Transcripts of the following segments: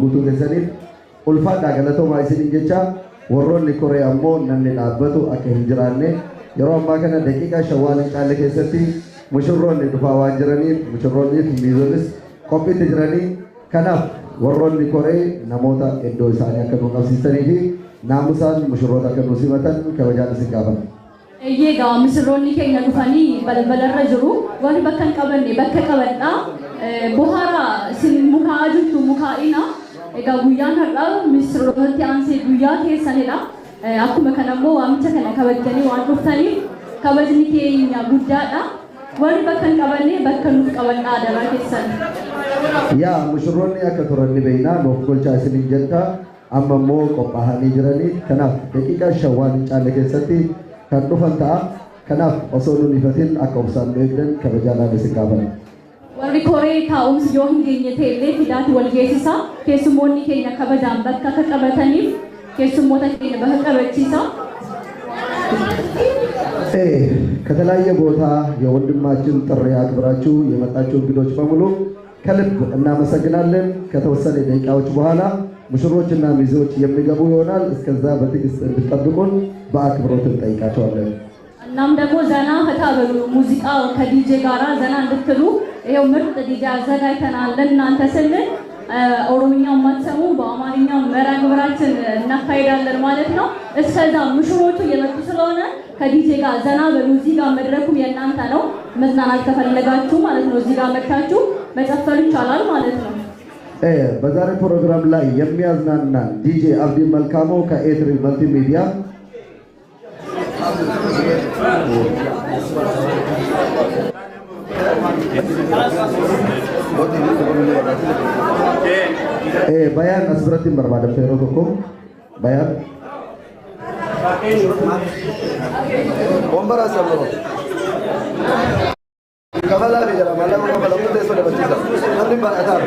nugutu kesanif ulfaadha galatoomaa isin jecha warroonni koree ammoo namni dhaabbatu akka hin jiraanne yeroo ammaa kana daqiiqaa shawwaan caalle keessatti mushurroonni dhufaa waan jiraniif mushurroonni fi miizonis qophiitti jiranii kanaaf warroonni koree namoota iddoo isaanii akka nu qabsiisanii fi naamusaan mushurroota akka nu simatan kabajaan isin gaafata. Egaa misirroonni keenya dhufanii balbalarra jiru waan bakka hin qabanne bakka qabadha bohaara isin mukaa jirtu mukaa'ina egaa guyyaan har'a misirrootatti aansee guyyaa keessanidha akkuma kanammoo waamicha kana kabajanii waan dhuftaniif kabajni keenya guddaadha waan bakka hin qabanne bakka nuuf qabadhaa daraa keessan. Yaa mushurroonni akka turan ni beeknaa nuuf golchaa isiniin jetta amma immoo qophaa'anii jiranii kanaaf daqiiqaa shawwaan caalle keessatti kan dhufan ta'a kanaaf osoo nuun ifatin akka obsaan eegdan kabajaadhaan isin gaafata. Warri koree taa'umsi yoo hin geenye ta'ellee fidaati wal geessisa keessummoonni keenya kabajaan bakka akka qabataniif keessummoota keenya bakka qabachiisa. ከተለያየ ቦታ የወንድማችን ጥሪ አክብራችሁ የመጣችሁ እንግዶች በሙሉ ከልብ እናመሰግናለን። ከተወሰነ ደቂቃዎች በኋላ ሙሽሮችና ሚዜዎች የሚገቡ ይሆናል። እስከዛ በትዕግስት እንድትጠብቁን በአክብሮት እንጠይቃቸዋለን። እናም ደግሞ ዘና ፈታ በሉ ሙዚቃው ከዲጄ ጋራ ዘና እንድትሉ ይሄው ምርጥ ዲጄ አዘጋጅተናል ለእናንተ ስንል ኦሮምኛው ማትሰሙ በአማርኛው መርሃ ግብራችን እናካሂዳለን ማለት ነው። እስከዛ ሙሽሮቹ እየመጡ ስለሆነ ከዲጄ ጋር ዘና በሉ። እዚህ ጋር መድረኩ የእናንተ ነው። መዝናናት ከፈለጋችሁ ማለት ነው እዚህ ጋር መጥታችሁ መጨፈር ይቻላል ማለት ነው። በዛሬ ፕሮግራም ላይ የሚያዝናና ዲጄ አብዲ መልካሙ ከኤትሪ መልቲ ሚዲያ bayan asbiratin berbadam fero toko bayan bombar asal lo kamala ni jara malam malam tu deso de bachisa nanti baratar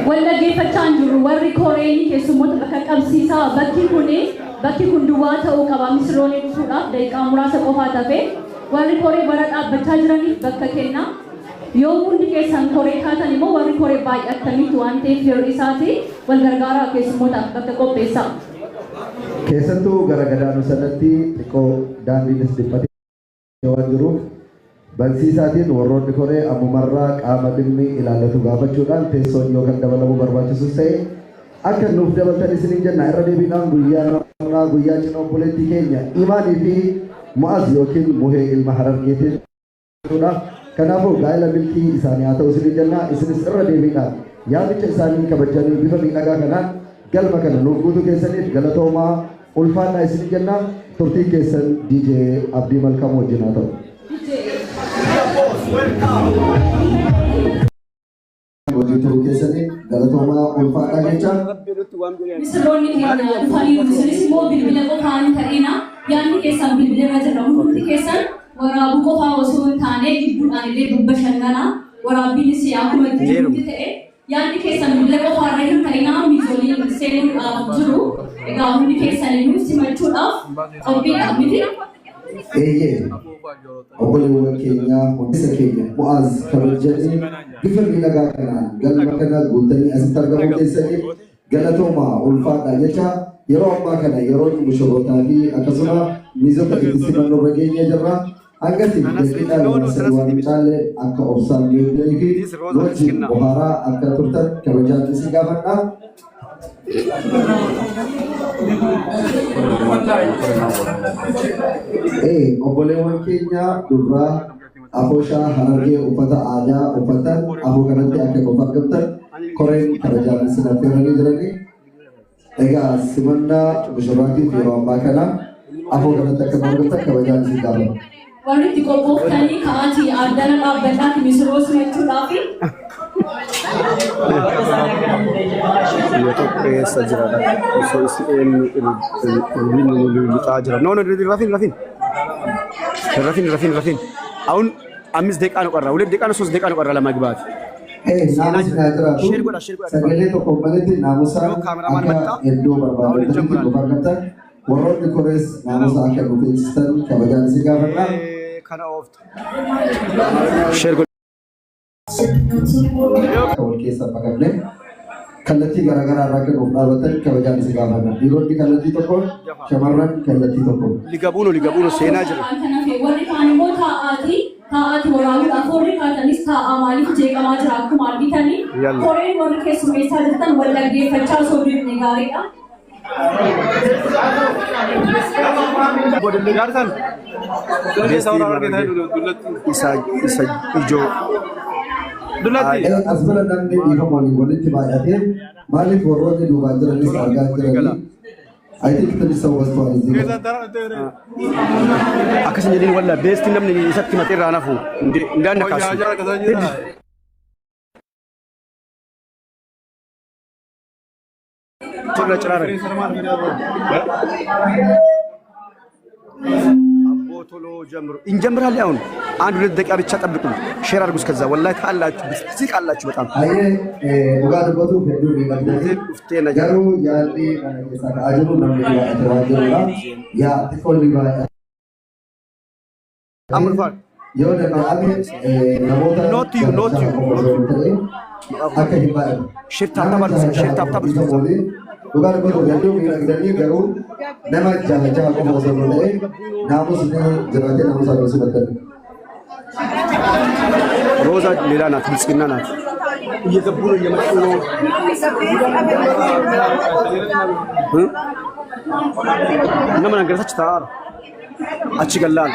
walla geeffachaan jiru warri koreeni keessummoota bakka qabsiisaa bakki kun duwwaa ta'uu qaba misirroonni dhufuudhaaf daqiiqaa muraasa qofaa tafe warri koree bara dhaabbachaa jiraniif bakka kenna yoo hundi keessan koree taatan immoo warri koree baay'ataniitu waan ta'eef yeroo isaati wal gargaaraa keessummootaaf bakka qopheessaa. Keessattuu gara gadaanuu sanatti xiqqoo daandiinis dhiphatee waan jiruuf barsiisaatiin warroonni koree ammumarraa qaama dhimmi ilaallatu gaafachuudhaan teessoon yookaan dabalamu barbaachisus ta'e akka nuuf dabaltan isiniin jenna irra deebiidhaan guyyaa cinoo obboleettii keenya imaanii fi mu'az yookiin muhee ilma harargeetiin kanaafuu gaa'ela milkii isaanii haa ta'u isiniin jenna isinis irra deebiidhaan yaadicha isaanii kabajanii bifa miidhagaa kanaan galma kana nuuf guutuu keessaniif galatoomaa ulfaannaa isiniin jenna turtii keessan DJ Abdii Malkaam wajjin haa ta'u. Wajjin keessatti galatoomaa ulfaadhaa jecha misirroonni keenya dhufanii isinis immoo bilbila qofaan ta'ina yaadni keessan bilbila irra jirra hundi keessan waraabuu qofaa osoo hin taane gidduudhaan illee dubba shannanaa waraabbiinis akkuma jirutti ta'e yaadni keessan bilbila qofaa irra hin ta'ina miizooliin seenuudhaaf jiru egaa hundi keessaniyyuu simachuudhaaf qophiidhaaf miti. Obboleewwan keenya hojisa keenya Mu'az kabajanii bifa miidhagaa kanaan galma kana guutanii asitti argamuu keessaniif galatoomaa ulfaadhaa jecha yeroo ammaa kana yeroo mushurrootaa fi akkasuma miizota itti simannoo irra geenyee jirra. Hangati daqiiqaa lama sadii waan caalle akka obsaan eegdanii fi wajjin bohaaraa akka turtan kabajaan isin gaafadha. Obboleewwan keenya durbaa Afoshaa Harargee uffata aadaa uffatan afoo kanatti akka nuuf argamtan koreen kabajaan isin affeeranii jiranii. Egaa simannaa mushurraatiif yeroo ammaa kana afoo kanatti akka nuuf argamtan kabajaan isin gaafata. Warri itti qophooftanii ka'aatii addana dhaabbataatti misirroo simachuudhaaf rafin አሁን 5 ደቂቃ ነው ቀረ 2 ደቂቃ ነው 3 ደቂቃ ነው ቀረ ለመግባት sagalee tokko malee naamusa akka iddoo barbaadatan barbaadatan warroonni korees naamusa akka dhufeessisan kabajaan isin gaafadha. Kawal keessa baqannee kallattii garaagaraa irraa kan of dhaabatan kabajaan isa gaafata. Dhiironni kallattii tokko, shamarran kallattii tokko. Ligabuun seenaa jira. Warri kaan immoo taa'aati waraabuudhaaf warri kaatanis taa'aa maaliif jeeqamaa jira akkuma argitanii. Koreen warri keessummeessaa jirtan wal dhaggeeffachaa osoo deemne gaariidha. Isa ijoo. Asbara namni dhiifamaan walitti baay'atee maaliif warroonni duubaa jiranis argaa jiranii I think that is was for akkasuma jedhanii walla beesti namni isatti matee irraa nafu ndaanna kaasu. Sirna ciraara. ቶሎ ጀምሩ እንጀምራለን። አሁን አንድ ሁለት ደቂቃ ብቻ ጠብቁ። ሼር አድርጉ። እስከዛ ወላሂ ካላችሁ ትስቃላችሁ በጣም ወጋድ ቦቱ ፈዱ ቢመደዚ ነገሩ ያሊ አጅሩ ነው ያተዋጀሩላ ያ ትቆልባ አምርፋል የሆነ አሚ ነሞታ ኖት ዩ አከሂባ ሽርታ ታባሉ Bukan betul, jadi ini garu nama jaga apa maksud mereka? Namus ini jerakan namus apa sebentar? Roza lila nat, miskinna nat. Iya keburu yang macam itu. Nama negara sekitar. Aci galan.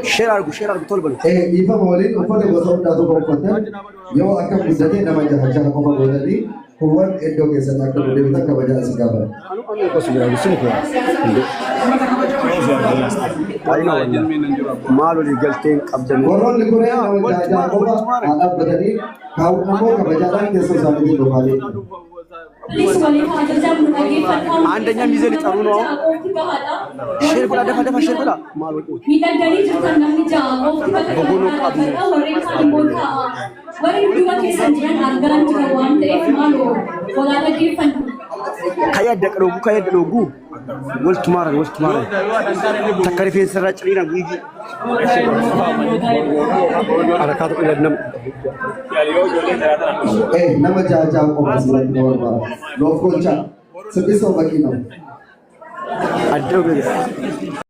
Share argu tol balu. Ifa mawalin, apa deh bosor datu berkonten. Yo akan menjadi nama jaga apa maksud tadi? Kuat Indo kesan akan lebih kita kepada sekarang. Aku sudah disini kok. Ayo malu di galting abdan. Koron di Korea jaga apa? Anak berani kau kamu kebajaran kesan sampai di Bali. አንደኛ ሚዘን ይጠሩ ነው። ሼር ብላ ደፋ ሼር ብላ ማሉ ሚዳገሪ ጅርታን ነምጃ በጎኖ ቃዱ ወሪ ዱባ ከሰንጀን አርጋን ጅራዋን ተፍ ማሉ ወላደ ጊፈን ከያደቀው ወልት ማረን ተከሪፌን ሰራጭሪና ጉይ አረካቱ ለነም nama jaja apa masalah di luar Lokocha sepisau bagi nama ada